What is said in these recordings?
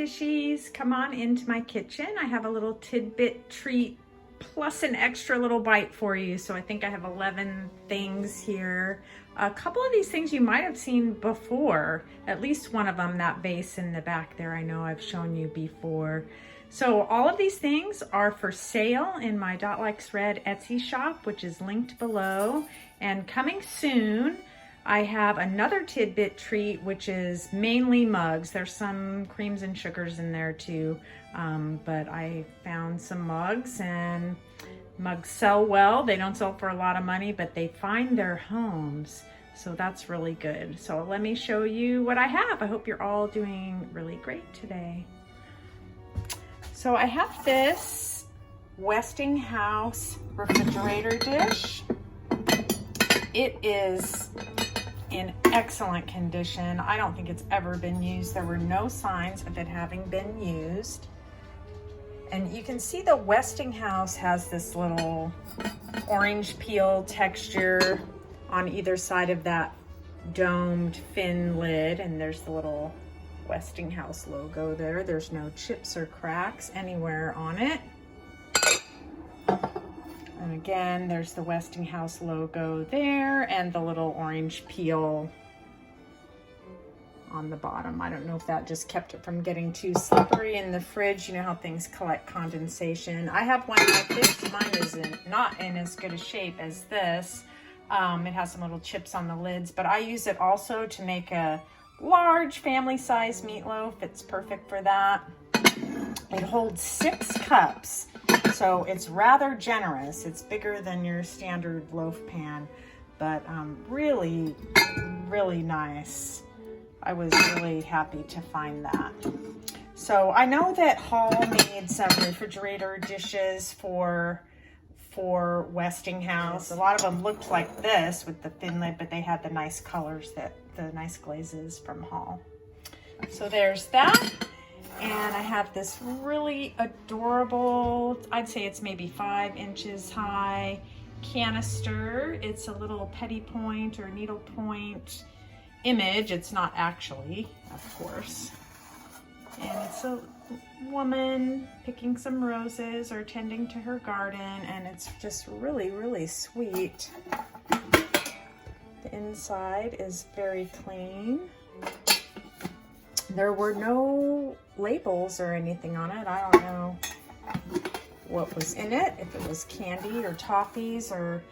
Dishies. Come on into my kitchen. I have a little tidbit treat plus an extra little bite for you. So I think I have 11 things here. A couple of these things you might have seen before, at least one of them, that vase in the back there, I know I've shown you before. So all of these things are for sale in my Dotlikesred Etsy shop, which is linked below. And coming soon, I have another tidbit treat, which is mainly mugs. There's some creams and sugars in there too, but I found some mugs, and mugs sell well. They don't sell for a lot of money, but they find their homes. So that's really good. So let me show you what I have. I hope you're all doing really great today. So I have this Westinghouse refrigerator dish. It is in excellent condition. I don't think it's ever been used. There were no signs of it having been used. And you can see the Westinghouse has this little orange peel texture on either side of that domed fin lid, and there's the little Westinghouse logo there. There's no chips or cracks anywhere on it. And again, there's the Westinghouse logo there and the little orange peel on the bottom. I don't know if that just kept it from getting too slippery in the fridge. You know how things collect condensation. I have one like this. Mine is not in as good a shape as this. It has some little chips on the lids, but I use it also to make a large family-size meatloaf. It's perfect for that. It holds 6 cups. So it's rather generous. It's bigger than your standard loaf pan, but really, really nice. I was really happy to find that. So I know that Hall made some refrigerator dishes for Westinghouse. A lot of them looked like this with the thin lid, but they had the nice colors, the nice glazes from Hall. So there's that. And I have this really adorable, I'd say it's maybe 5 inches high canister. It's a little petty point or needle point image. It's not actually, of course. And it's a woman picking some roses or tending to her garden, and it's just really, really sweet. The inside is very clean. There were no labels or anything on it. I don't know what was in it, if it was candy or toffees, or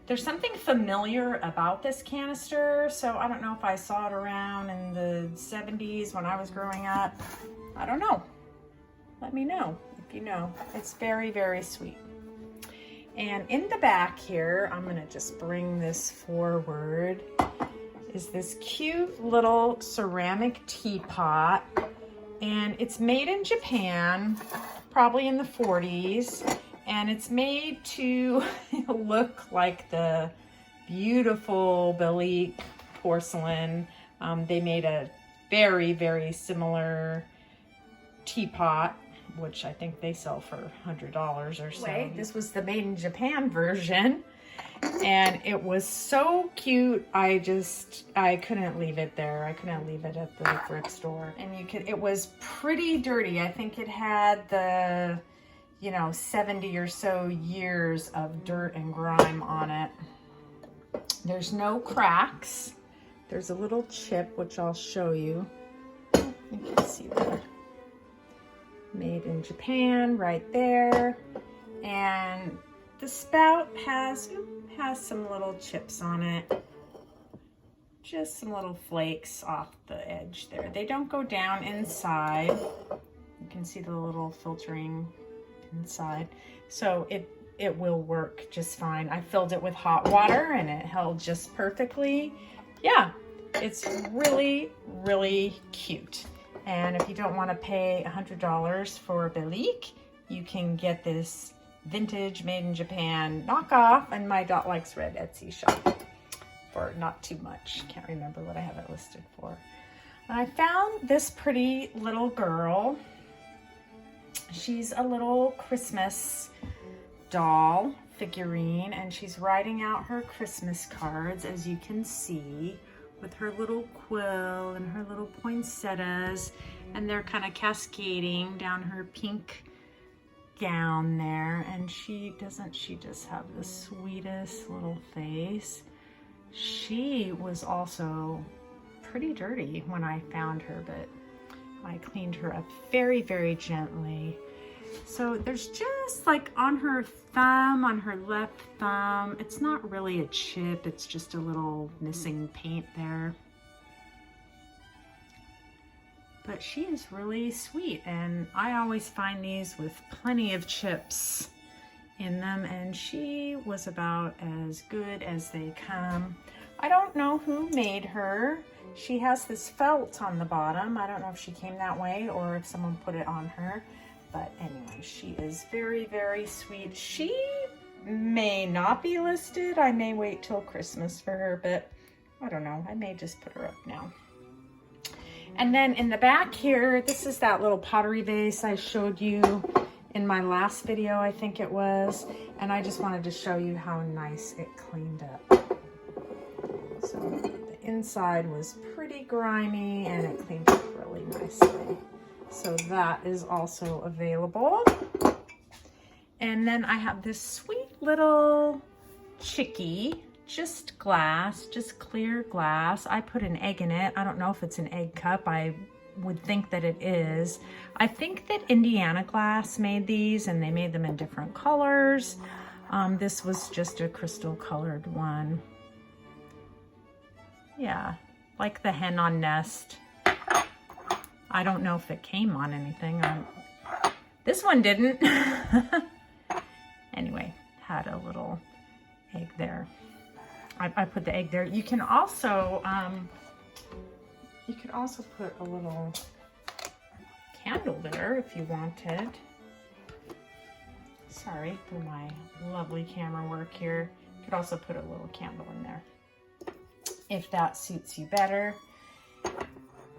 there's something familiar about this canister. So I don't know if I saw it around in the 70s when I was growing up. I don't know. Let me know if you know. It's very, very sweet. And in the back here, I'm gonna just bring this forward, is this cute little ceramic teapot. And it's made in Japan, probably in the 40s. And it's made to look like the beautiful Bellique porcelain. They made a very, very similar teapot, which I think they sell for $100 or so. This was the made in Japan version. And it was so cute. I couldn't leave it there. I couldn't leave it at the thrift store. And it was pretty dirty. I think it had the, 70 or so years of dirt and grime on it. There's no cracks. There's a little chip, which I'll show you. You can see that. Made in Japan right there. And the spout has some little chips on it. Just some little flakes off the edge there. They don't go down inside. You can see the little filtering inside. So it will work just fine. I filled it with hot water and it held just perfectly. Yeah, it's really, really cute. And if you don't want to pay $100 for Bellique, you can get this vintage made in Japan knockoff in my Dotlikesred Etsy shop for not too much. Can't remember what I have it listed for. And I found this pretty little girl. She's a little Christmas doll figurine, and she's writing out her Christmas cards, as you can see, with her little quill and her little poinsettias, and they're kind of cascading down her pink gown there. And she just have the sweetest little face. She was also pretty dirty when I found her, but I cleaned her up very, very gently. So there's just like on her thumb, on her left thumb, it's not really a chip, it's just a little missing paint there. But she is really sweet, and I always find these with plenty of chips in them, and she was about as good as they come. I don't know who made her. She has this felt on the bottom. I don't know if she came that way or if someone put it on her. But anyway, she is very, very sweet. She may not be listed. I may wait till Christmas for her, but I don't know. I may just put her up now. And then in the back here, this is that little pottery vase I showed you in my last video, I think it was. And I just wanted to show you how nice it cleaned up. So the inside was pretty grimy and it cleaned up really nicely. So that is also available. And then I have this sweet little Chicky, just glass, just clear glass. I put an egg in it. I don't know if it's an egg cup. I would think that it is. I think that Indiana Glass made these, and they made them in different colors. This was just a crystal colored one. Yeah, like the hen on nest. I don't know if it came on anything. This one didn't. Anyway, had a little egg there. I put the egg there. You can also, put a little candle there if you wanted. Sorry for my lovely camera work here. You could also put a little candle in there if that suits you better.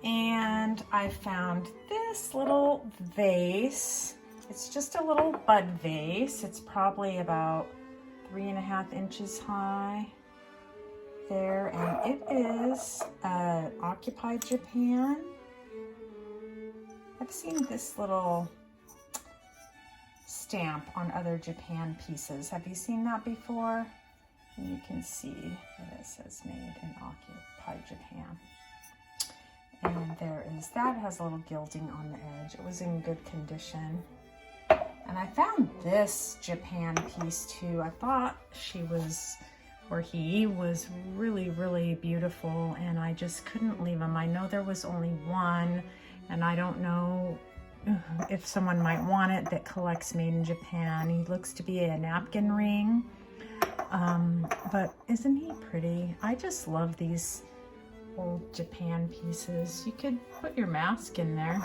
And I found this little vase. It's just a little bud vase. It's probably about 3.5 inches high there, and it is Occupied Japan. I've seen this little stamp on other Japan pieces. Have you seen that before? And you can see that it says made in Occupied Japan. And there is that. It has a little gilding on the edge. It was in good condition. And I found this Japan piece too. I thought he was really, really beautiful, and I just couldn't leave him. I know there was only one, and I don't know if someone might want it that collects made in Japan. He looks to be a napkin ring, but isn't he pretty? I just love these old Japan pieces. You could put your mask in there.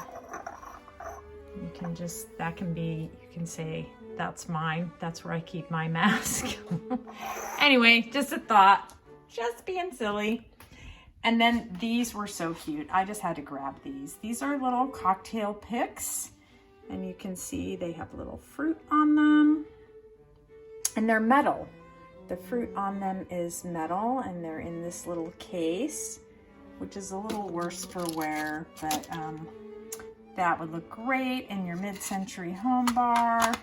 You can just, you can say, that's mine. That's where I keep my mask. Anyway, just a thought, just being silly. And then these were so cute. I just had to grab these. These are little cocktail Pics, and you can see they have little fruit on them, and they're metal. The fruit on them is metal, and they're in this little case, which is a little worse for wear, but that would look great in your mid-century home bar.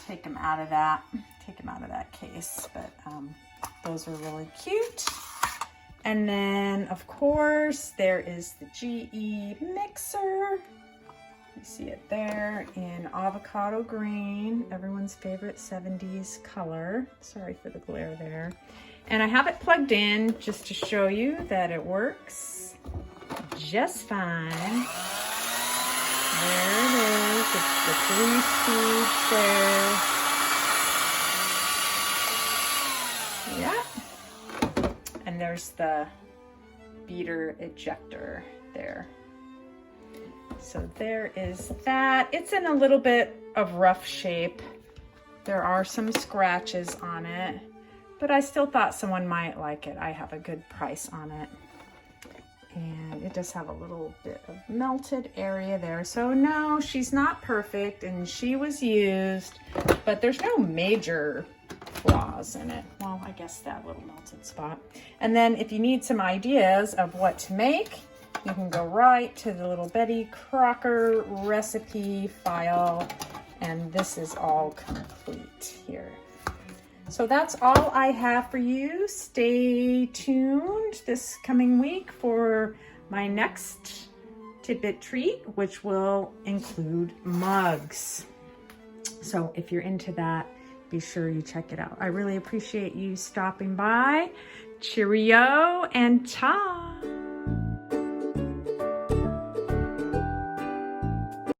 Take them out of that case, but those are really cute. And then of course there is the GE mixer. You see it there in avocado green, everyone's favorite 70s color. Sorry for the glare there. And I have it plugged in just to show you that it works just fine. There it is. It's the 3-speed there. Yeah. And there's the beater ejector there. So there is that. It's in a little bit of rough shape. There are some scratches on it, but I still thought someone might like it. I have a good price on it. And it does have a little bit of melted area there. So no, she's not perfect, and she was used, but there's no major flaws in it. Well, I guess that little melted spot. And then if you need some ideas of what to make, you can go right to the little Betty Crocker recipe file, and this is all complete here. So that's all I have for you. Stay tuned this coming week for my next tidbit treat, which will include mugs. So if you're into that, be sure you check it out. I really appreciate you stopping by. Cheerio and ta!